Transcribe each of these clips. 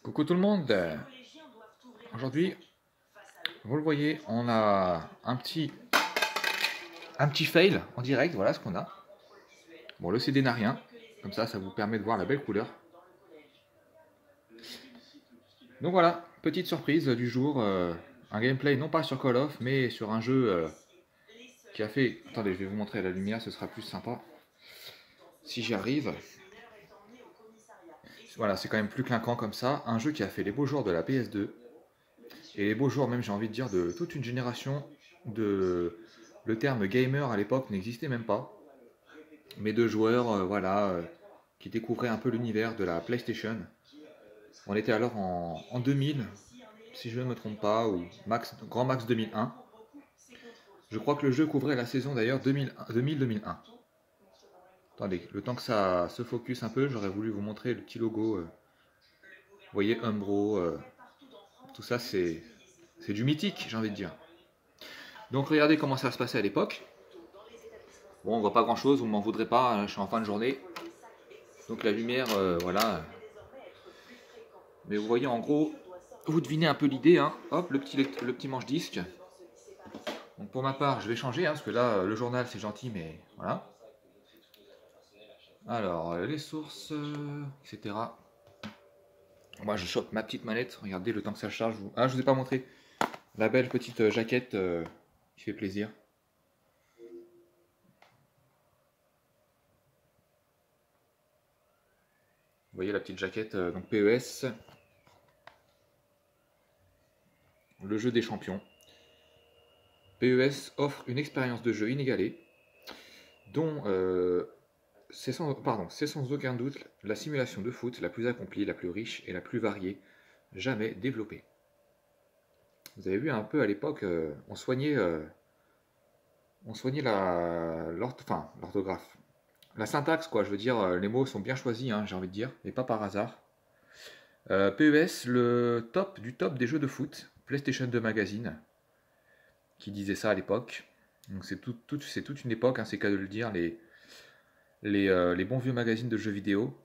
Coucou tout le monde. Aujourd'hui, vous le voyez, on a un petit fail en direct. Voilà ce qu'on a. Bon, le CD n'a rien. Comme ça vous permet de voir la belle couleur. Donc voilà, petite surprise du jour. Un gameplay non pas sur Call of, mais sur un jeu qui a fait... Attendez, je vais vous montrer la lumière, ce sera plus sympa. Si j'y arrive. Voilà, c'est quand même plus clinquant comme ça. Un jeu qui a fait les beaux jours de la PS2. Et les beaux jours, même j'ai envie de dire, de toute une génération de... Le terme gamer à l'époque n'existait même pas. Mais de joueurs, voilà, qui découvraient un peu l'univers de la PlayStation. On était alors en 2000, si je ne me trompe pas, ou grand max 2001. Je crois que le jeu couvrait la saison d'ailleurs 2000-2001. Attendez, le temps que ça se focus un peu, j'aurais voulu vous montrer le petit logo. Vous voyez, Umbro, tout ça c'est du mythique, j'ai envie de dire. Donc regardez comment ça se passait à l'époque. Bon, on voit pas grand chose, vous m'en voudrez pas, hein, je suis en fin de journée. Donc la lumière, voilà. Mais vous voyez en gros, vous devinez un peu l'idée, hein. Hop, le petit manche-disque. Donc pour ma part, je vais changer, hein, parce que là, le journal c'est gentil, mais voilà. Alors, les sources, etc. Moi je chope ma petite manette, regardez le temps que ça charge. Ah, je vous ai pas montré la belle petite jaquette qui fait plaisir. Vous voyez la petite jaquette, donc PES, le jeu des champions. PES offre une expérience de jeu inégalée, dont c'est sans aucun doute la simulation de foot la plus accomplie, la plus riche et la plus variée jamais développée. Vous avez vu un peu à l'époque, on soignait l'orthographe. La syntaxe, quoi, je veux dire, les mots sont bien choisis, hein, j'ai envie de dire, et pas par hasard. PES, le top du top des jeux de foot, PlayStation 2 Magazine, qui disait ça à l'époque. Donc c'est toute une époque, hein, c'est qu'à de le dire, les bons vieux magazines de jeux vidéo.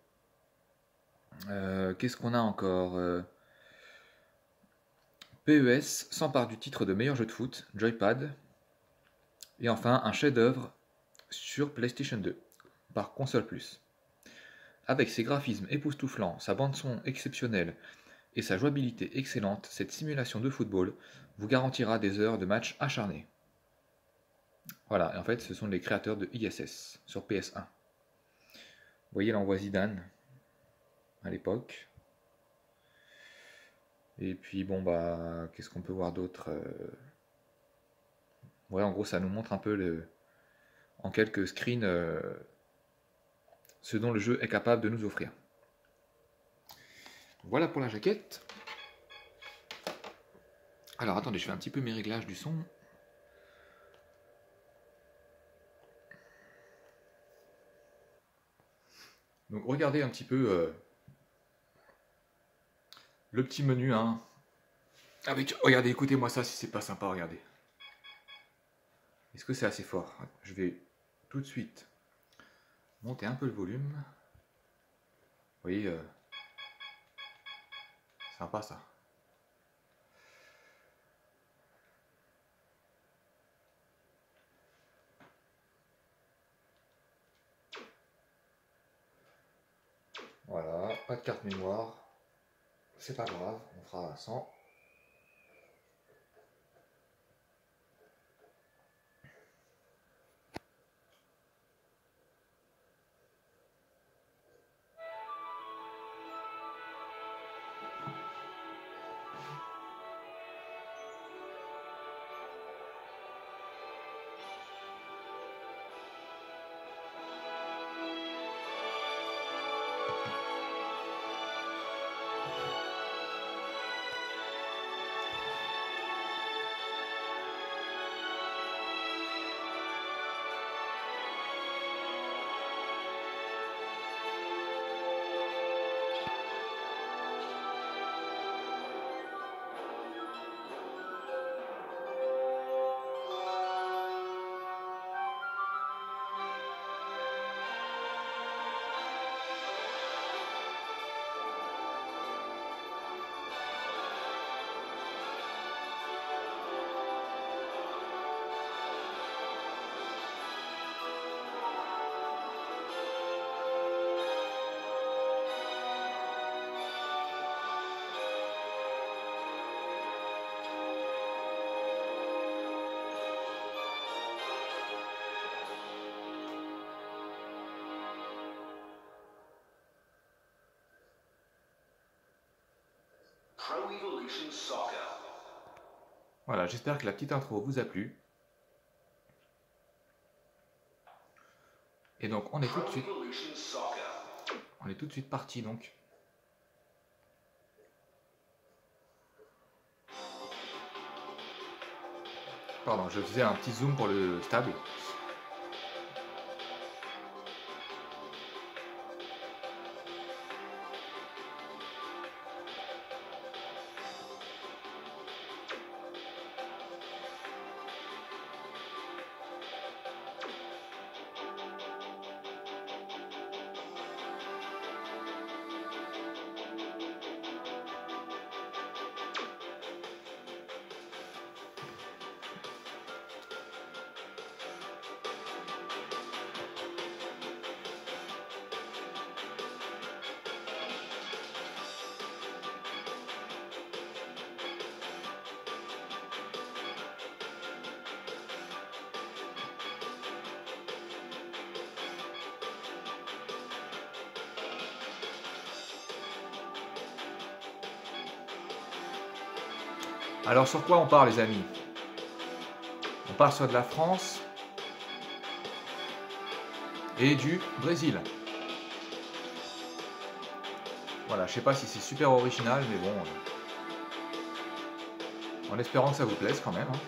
Qu'est-ce qu'on a encore PES s'empare du titre de meilleur jeu de foot, Joypad. Et enfin, un chef-d'œuvre sur PlayStation 2, par Console Plus. Avec ses graphismes époustouflants, sa bande-son exceptionnelle et sa jouabilité excellente, cette simulation de football vous garantira des heures de match acharnés. Voilà, et en fait, ce sont les créateurs de ISS sur PS1. Vous voyez, là, on voit Zidane à l'époque. Et puis, bon, bah, qu'est-ce qu'on peut voir d'autre Ouais, en gros, ça nous montre un peu, en quelques screens, ce dont le jeu est capable de nous offrir. Voilà pour la jaquette. Alors, attendez, je fais un petit peu mes réglages du son. Donc, regardez un petit peu le petit menu, hein. Regardez, écoutez-moi ça si c'est pas sympa, regardez. Est-ce que c'est assez fort? Je vais tout de suite monter un peu le volume. Vous voyez, sympa ça. Voilà, pas de carte mémoire. C'est pas grave, on fera sans. Voilà, j'espère que la petite intro vous a plu. Et donc on est tout de suite parti donc. Pardon, je faisais un petit zoom pour le stable. Alors sur quoi on part les amis? On part sur de la France et du Brésil. Voilà, je sais pas si c'est super original, mais bon, en espérant que ça vous plaise quand même. Hein.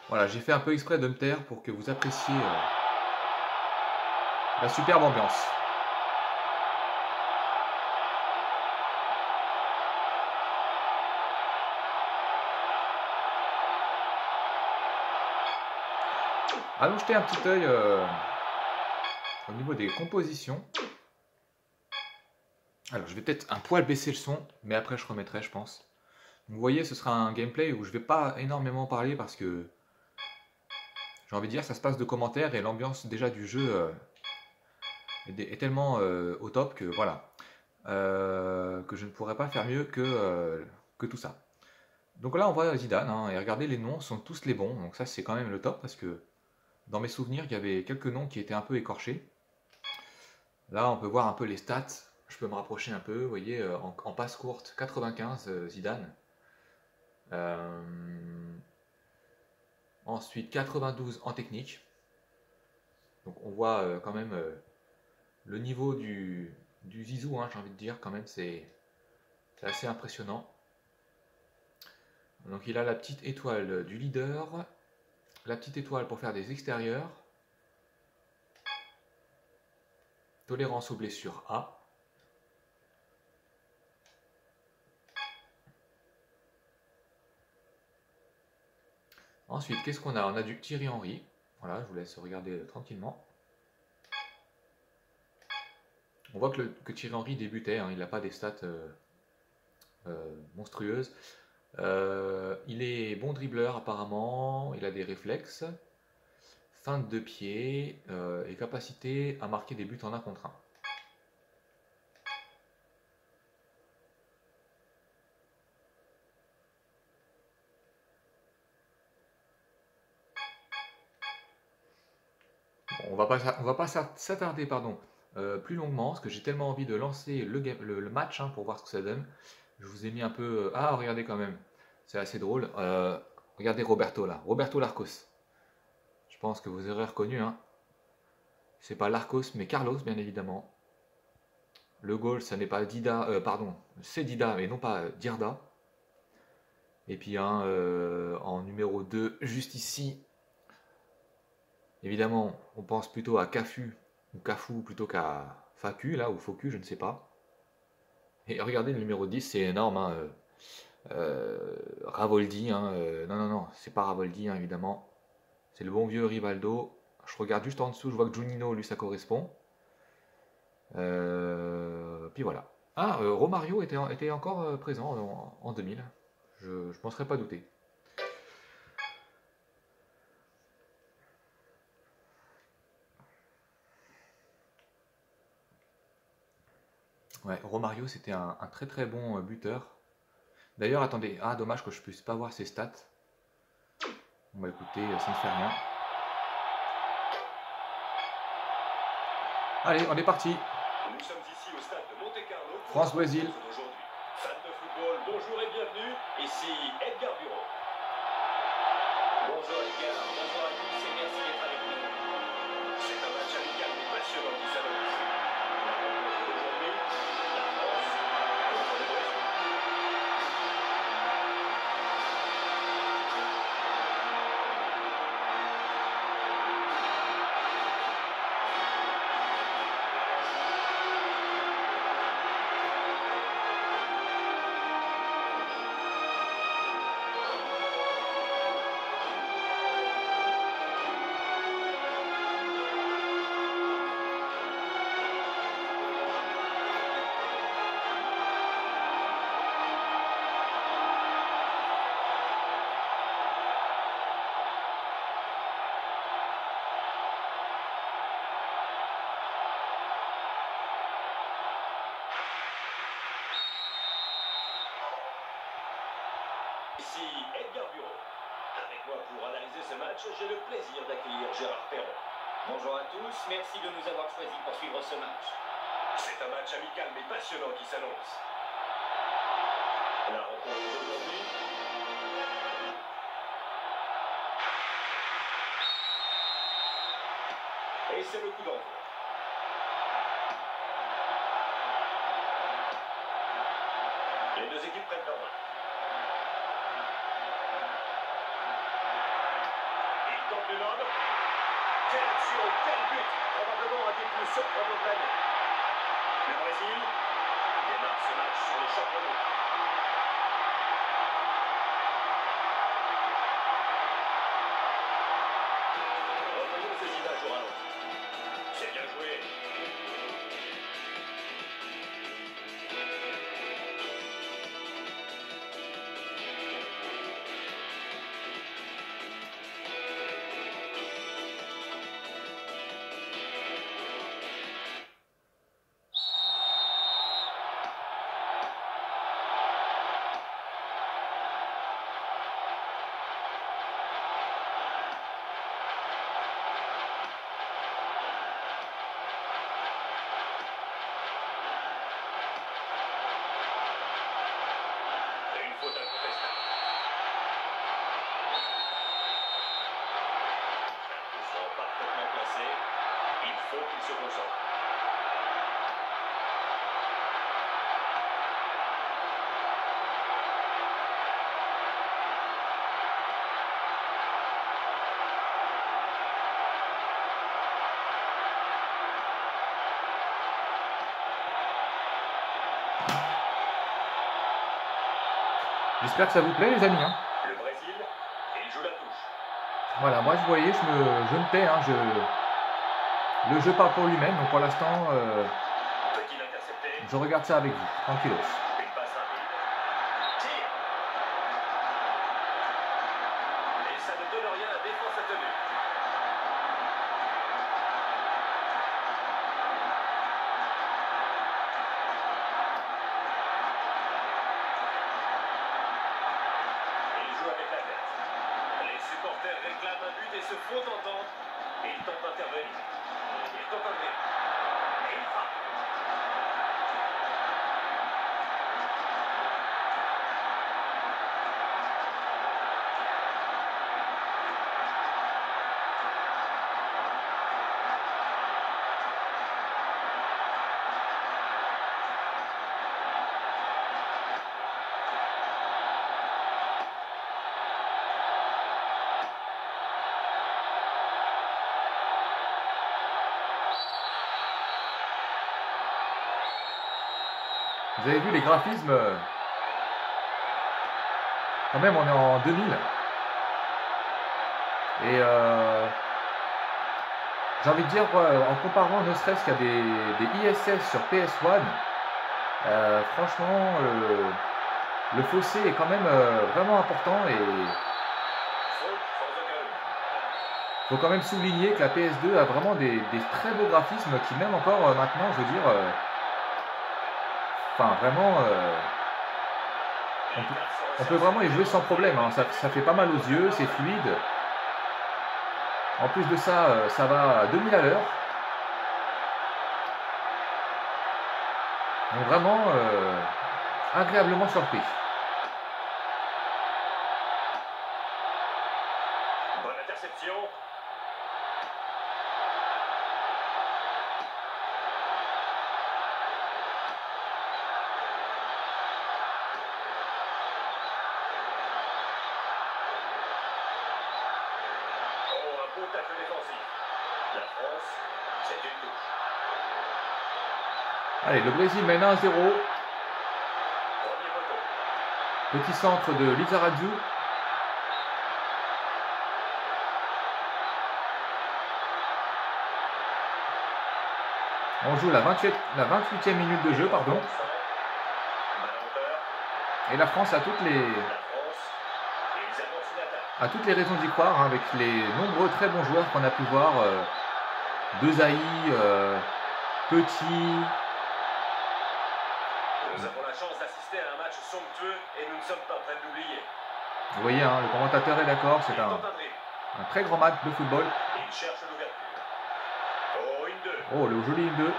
Voilà, j'ai fait un peu exprès de me taire pour que vous appréciez la superbe ambiance. Allons jeter un petit œil au niveau des compositions. Alors je vais peut-être un poil baisser le son, mais après je remettrai je pense. Donc, vous voyez, ce sera un gameplay où je vais pas énormément parler parce que j'ai envie de dire ça se passe de commentaires et l'ambiance déjà du jeu est tellement au top que voilà. Que je ne pourrais pas faire mieux que tout ça. Donc là on voit Zidane, hein, et regardez les noms sont tous les bons, donc ça c'est quand même le top parce que dans mes souvenirs il y avait quelques noms qui étaient un peu écorchés. Là on peut voir un peu les stats, je peux me rapprocher un peu, vous voyez en passe courte 95 Zidane. Ensuite 92 en technique. Donc on voit quand même le niveau du Zizou, hein, j'ai envie de dire quand même c'est assez impressionnant. Donc il a la petite étoile du leader, la petite étoile pour faire des extérieurs, tolérance aux blessures A. Ensuite, qu'est-ce qu'on a? On a du Thierry Henry. Voilà, je vous laisse regarder tranquillement. On voit que Thierry Henry débutait, hein, il n'a pas des stats monstrueuses. Il est bon dribbleur apparemment, il a des réflexes, feinte de pied et capacité à marquer des buts en 1 contre 1. On va pas s'attarder plus longuement, parce que j'ai tellement envie de lancer le match hein, pour voir ce que ça donne. Je vous ai mis un peu... Ah, regardez quand même, c'est assez drôle. Regardez Roberto là, Roberto Larcos. Je pense que vous aurez reconnu. Hein. C'est pas Larcos, mais Carlos, bien évidemment. Le goal, ça n'est pas Dida, pardon, c'est Dida, mais non pas Dirda. Et puis en numéro 2, juste ici, évidemment, on pense plutôt à Cafu, ou Cafu plutôt qu'à Facu, là, ou Focu, je ne sais pas. Et regardez le numéro 10, c'est énorme, hein, Ravoldi, hein, non, c'est pas Ravoldi, hein, évidemment. C'est le bon vieux Rivaldo. Je regarde juste en dessous, je vois que Juninho, lui, ça correspond. Puis voilà. Ah, Romario était encore présent en 2000. Je ne m'en serais pas douté. Ouais, Romario, c'était un très très bon buteur. D'ailleurs, attendez, ah dommage que je puisse pas voir ses stats. Bon bah écoutez, ça ne fait rien. Allez, on est parti. Nous sommes ici au stade de Monte-Carlo. France-Brésil. Fan de football, bonjour et bienvenue. Ici Edgar Bureau. Bonjour Edgar, bonjour à tous et merci d'être avec nous. C'est un match amical mais passionnant qui s'annonce. La rencontre d'aujourd'hui, la France contre le Brésil. Ici Edgar Bureau. Avec moi pour analyser ce match, j'ai le plaisir d'accueillir Gérard Perron. Bonjour à tous, merci de nous avoir choisis pour suivre ce match. C'est un match amical mais passionnant qui s'annonce. La rencontre d'aujourd'hui. Et c'est le coup d'envoi. Les deux équipes prennent leur main. Il tente le lob. Quelle action, quel but! Probablement un des plus surprenants de l'année. Le Brésil démarre ce match sur les championnats. Revoyons ces images au ralenti. C'est bien joué. Une faute incontestable. Un coup franc parfaitement placé. Il faut qu'il se concentre. J'espère que ça vous plaît les amis. Hein. Le Brésil, il joue la touche. Voilà, moi vous voyez, je me tais. Hein, le jeu parle pour lui-même, donc pour l'instant, Peut-il intercepter? je regarde ça avec vous, tranquillos. Une passe rapide. Tir. Et ça ne donne rien, la défense a tenu. Il joue avec la tête. Les supporters réclament un but et se font entendre. Il tente d'intervenir. Il tente un but. Et il frappe. Vous avez vu les graphismes, quand même on est en 2000. Et j'ai envie de dire, en comparant ne serait-ce qu'à des ISS sur PS1, franchement, le fossé est quand même vraiment important et Faute sans aucun but. il faut quand même souligner que la PS2 a vraiment des très beaux graphismes qui même encore maintenant, je veux dire, Enfin, vraiment, on peut vraiment y jouer sans problème. Hein. Ça fait pas mal aux yeux, c'est fluide. En plus de ça, ça va à 2000 à l'heure. Donc vraiment, agréablement surpris. Bonne interception. Oh, un beau tacle défensif. La France, c'est une touche. Allez, le Brésil mène 1-0. Premier poteau. Petit centre de Lizarazu. On joue la 28e minute de jeu, pardon. Balle en hauteur. Et la France a toutes les, La France, ils annoncent une attaque. a toutes les raisons d'y croire, hein, avec les nombreux très bons joueurs qu'on a pu voir. Desailly, Petit. Nous avons la chance d'assister à un match somptueux et nous ne sommes pas prêts de l'oublier. Vous voyez, hein, le commentateur est d'accord, c'est Il un tente un dribble. très grand match de football. Il cherche l'ouverture. Oh, une 2. Oh, le joli 1-2.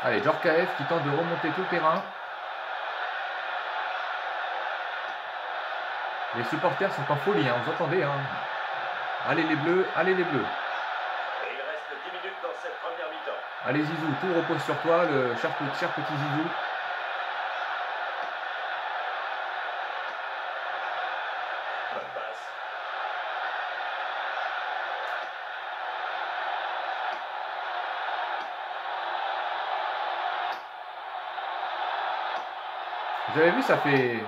Allez, Djorkaeff qui tente de remonter tout le terrain. Les supporters sont en folie, hein, vous entendez. Hein. Allez les Bleus, allez les Bleus. Et il reste 10 minutes dans cette première mi-temps. Allez Zizou, tout repose sur toi, le cher petit Zizou. Bonne passe. Vous avez vu, ça fait...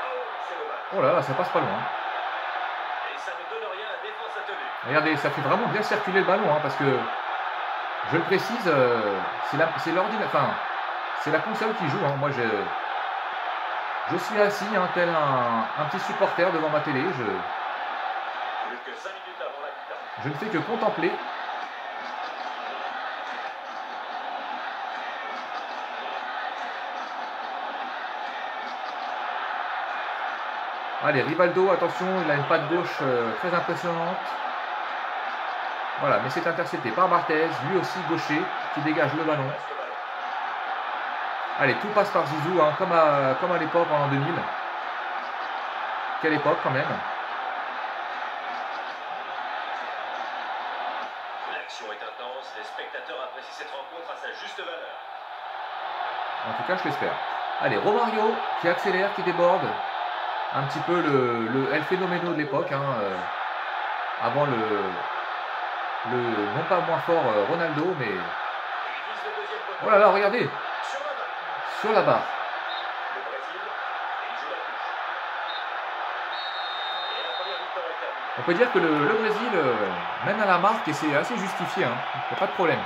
Oh, c'est dommage. Oh là là, ça passe pas loin. Et ça ne donne rien, la défense a tenu. Regardez, ça fait vraiment bien circuler le ballon, hein, parce que, je le précise, c'est l'ordinateur, enfin, c'est la console qui joue. Hein. Moi, je suis assis, hein, tel un petit supporter devant ma télé. Plus que 5 minutes avant la mi-temps. Je ne fais que contempler. Allez, Rivaldo, attention, il a une patte gauche très impressionnante. Voilà, mais c'est intercepté par Barthez, lui aussi gaucher, qui dégage le ballon. Reste le ballon. Allez, tout passe par Zizou, hein, comme à l'époque en 2000. Quelle époque quand même. L'action est intense, les spectateurs apprécient cette rencontre à sa juste valeur. En tout cas, je l'espère. Allez, Romario qui accélère, qui déborde. Un petit peu le El Phénoméno de l'époque. Hein, avant le non pas moins fort Ronaldo, mais... Il vise le deuxième poteau. Oh là là, regardez, Sur la balle. sur la barre. Le Brésil, et il joue la touche. Et la première mi-temps est terminée. On peut dire que le Brésil mène à la marque et c'est assez justifié. Hein. Il n'y a pas de problème.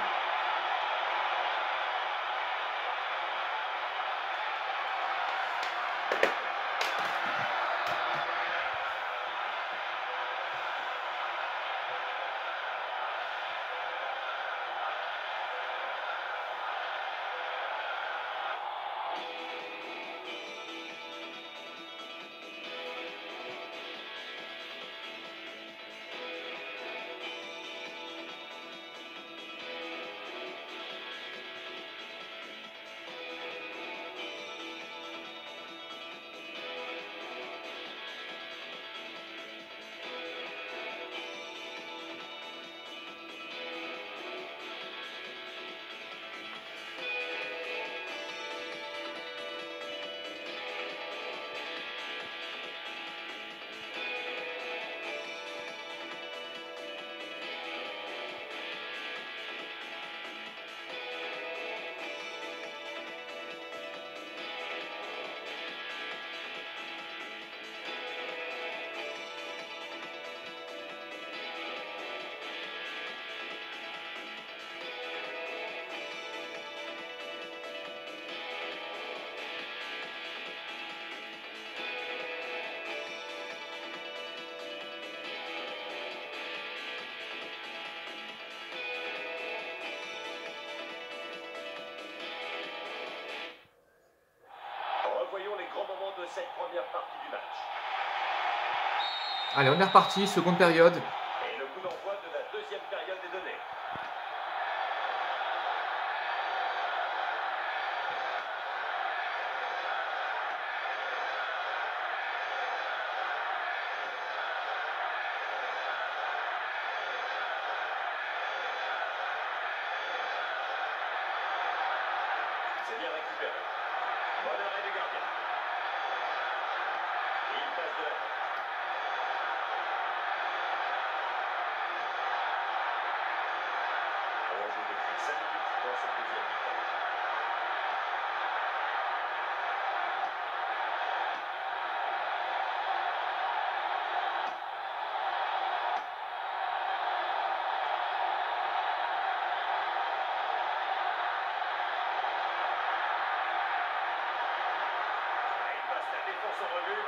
première partie du match. Allez, on est reparti, seconde période. Et le coup d'envoi de la deuxième période est donné. C'est bien récupéré. Bon arrêt du gardien. Et il passe de la tête. On joue depuis 5 minutes dans cette deuxième mi-temps. Et il passe la défense en revue.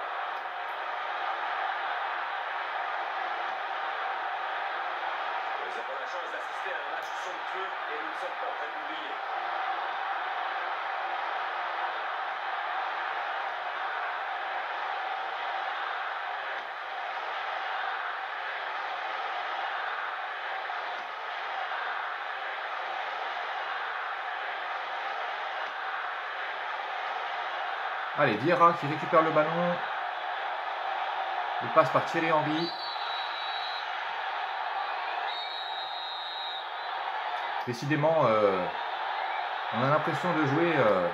Nous avons la chance d'assister à un match somptueux et nous ne sommes pas en train d'oublier. Allez, Vieira qui récupère le ballon. Il passe par Thierry Henry. Décidément, on a l'impression de jouer Le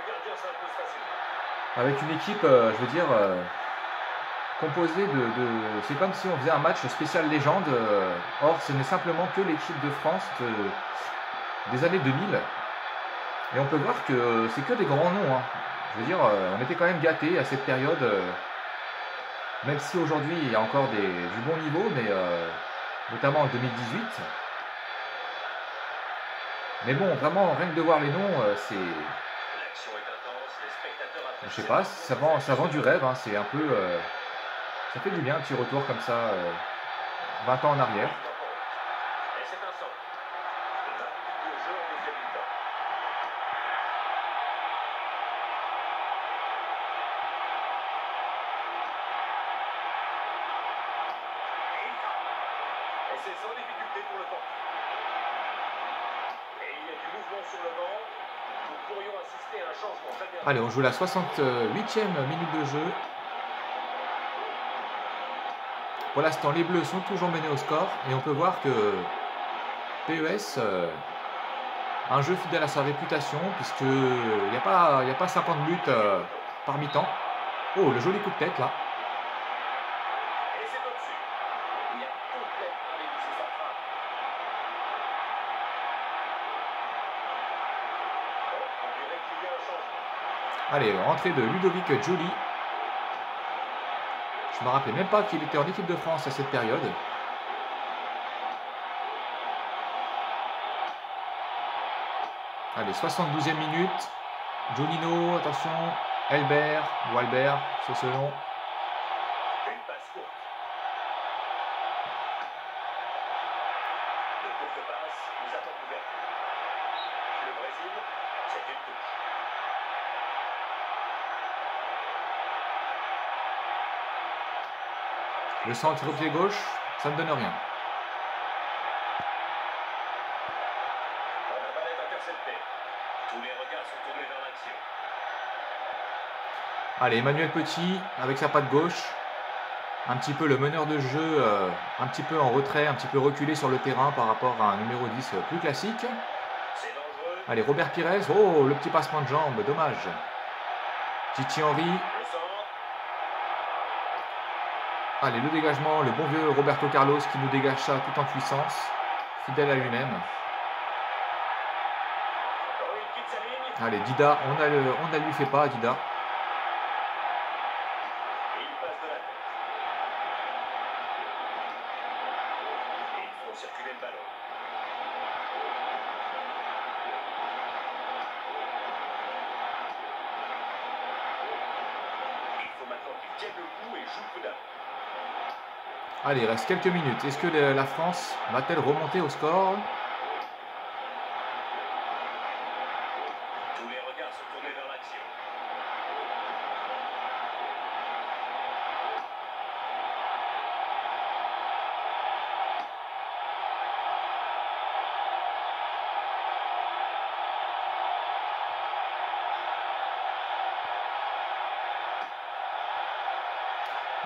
gardien s'impose facilement. avec une équipe, je veux dire, composée c'est comme si on faisait un match spécial légende. Or, ce n'est simplement que l'équipe de France des années 2000. Et on peut voir que c'est que des grands noms, hein. Je veux dire, on était quand même gâtés à cette période. Même si aujourd'hui, il y a encore du bon niveau, mais notamment en 2018. Mais bon, vraiment, rien que de voir les noms, c'est... L'action est intense, les spectateurs Je apprécient. sais pas, ça vend du rêve, hein. C'est un peu... ça fait du bien, un petit retour comme ça, 20 ans en arrière. Et c'est un centre. 20 minutes de jeu en deuxième mi-temps. Et il frappe. Et c'est sans difficulté pour le portier. Et il y a du mouvement sur le banc. Nous pourrions assister à un changement très bien. Allez, on joue la 68e minute de jeu. Pour l'instant, les Bleus sont toujours menés au score. Et on peut voir que PES, un jeu fidèle à sa réputation, puisqu'il n'y a pas 50 buts par mi-temps. Oh, le joli coup de tête là. Et c'est au-dessus. Il a complètement dévissé sa frappe. Bon, on dirait qu'il y a un changement. Allez, rentrée de Ludovic Giuli. Je me rappelais même pas qu'il était en équipe de France à cette période. Allez, 72e minute. Jonino, attention. Elbert ou Albert, c'est selon. Une passe courte. De courte passe, nous attendons l'ouverture. Le Brésil, c'est une touche. Le centre au pied gauche, ça ne donne rien. La balle est interceptée. Tous les regards sont tournés vers l'action. Allez, Emmanuel Petit avec sa patte gauche. Un petit peu le meneur de jeu, un petit peu en retrait, un petit peu reculé sur le terrain par rapport à un numéro 10 plus classique. C'est dangereux. Allez, Robert Pires. Oh, le petit passement de jambe, dommage. Titi Henry. Le centre. Allez, le dégagement, le bon vieux Roberto Carlos qui nous dégage ça tout en puissance. Fidèle à lui-même. Encore une quitte sa ligne. Allez, Dida, on ne lui fait pas, Dida. Et il passe de la tête. Et ils font circuler le ballon. Il faut maintenant qu'il tienne le coup et joue prudemment. Allez, il reste quelques minutes. Est-ce que la France va-t-elle remonter au score? Tous les regards sont tournés vers l'action.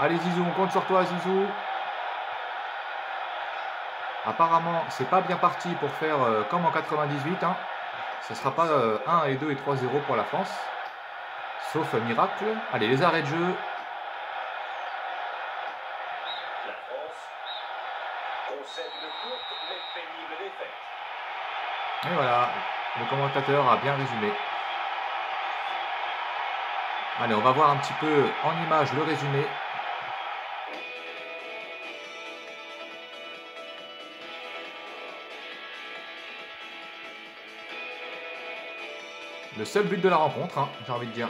Allez Zizou, on compte sur toi Zizou. Apparemment, c'est pas bien parti pour faire comme en 98. Hein. Ce ne sera pas 1 et 2 et 3-0 pour la France. Sauf miracle. Allez, les arrêts de jeu. La France concède une courte mais pénible défaite. Et voilà, le commentateur a bien résumé. Allez, on va voir un petit peu en image le résumé. Le seul but de la rencontre, hein, j'ai envie de dire.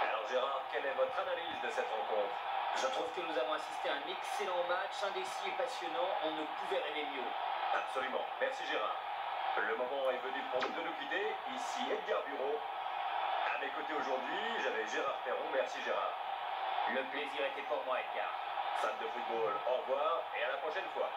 Alors Gérard, quelle est votre analyse de cette rencontre? Je trouve que nous avons assisté à un excellent match, indécis et passionnant. On ne pouvait rêver mieux. Absolument. Merci Gérard. Le moment est venu pour nous de nous quitter. Ici Edgar Bureau. À mes côtés aujourd'hui, j'avais Gérard Perron. Merci Gérard. Le plaisir était pour moi, Edgar. Fans de football, au revoir et à la prochaine fois.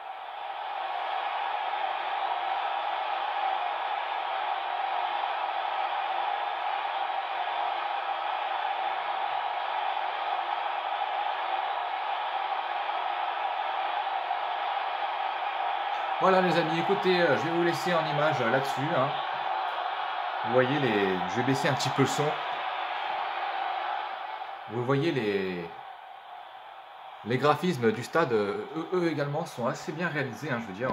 Voilà les amis, écoutez, je vais vous laisser en image là-dessus. Hein. Vous voyez je vais baisser un petit peu le son. Vous voyez les graphismes du stade, eux également sont assez bien réalisés. Hein, je veux dire,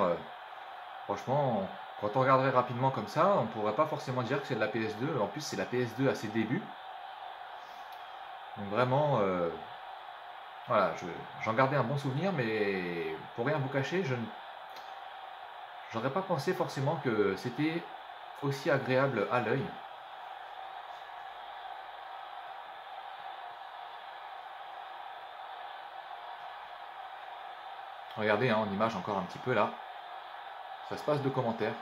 franchement, quand on regarderait rapidement comme ça, on ne pourrait pas forcément dire que c'est de la PS2. En plus, c'est la PS2 à ses débuts. Donc vraiment, voilà, j'en gardais un bon souvenir, mais pour rien vous cacher, j'aurais pas pensé forcément que c'était aussi agréable à l'œil. Regardez hein, en image encore un petit peu là. Ça se passe de commentaires.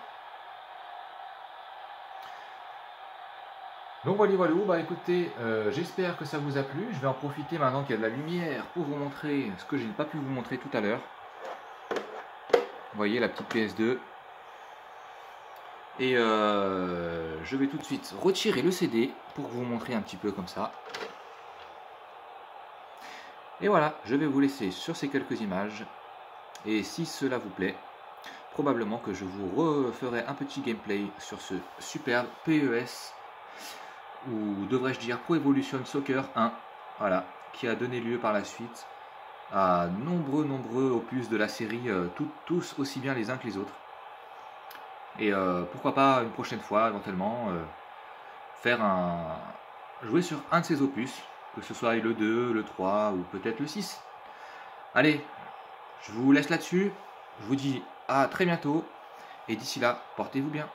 Donc voilà, bah écoutez, j'espère que ça vous a plu. Je vais en profiter maintenant qu'il y a de la lumière pour vous montrer ce que je n'ai pas pu vous montrer tout à l'heure. Vous voyez la petite PS2. Et je vais tout de suite retirer le CD pour vous montrer un petit peu comme ça. Et voilà, je vais vous laisser sur ces quelques images. Et si cela vous plaît, probablement que je vous referai un petit gameplay sur ce superbe PES, ou devrais-je dire Pro Evolution Soccer 1, voilà, qui a donné lieu par la suite à nombreux opus de la série, tous aussi bien les uns que les autres. Et pourquoi pas une prochaine fois, éventuellement, jouer sur un de ces opus, que ce soit le 2, le 3 ou peut-être le 6. Allez, je vous laisse là-dessus, je vous dis à très bientôt, et d'ici là, portez-vous bien.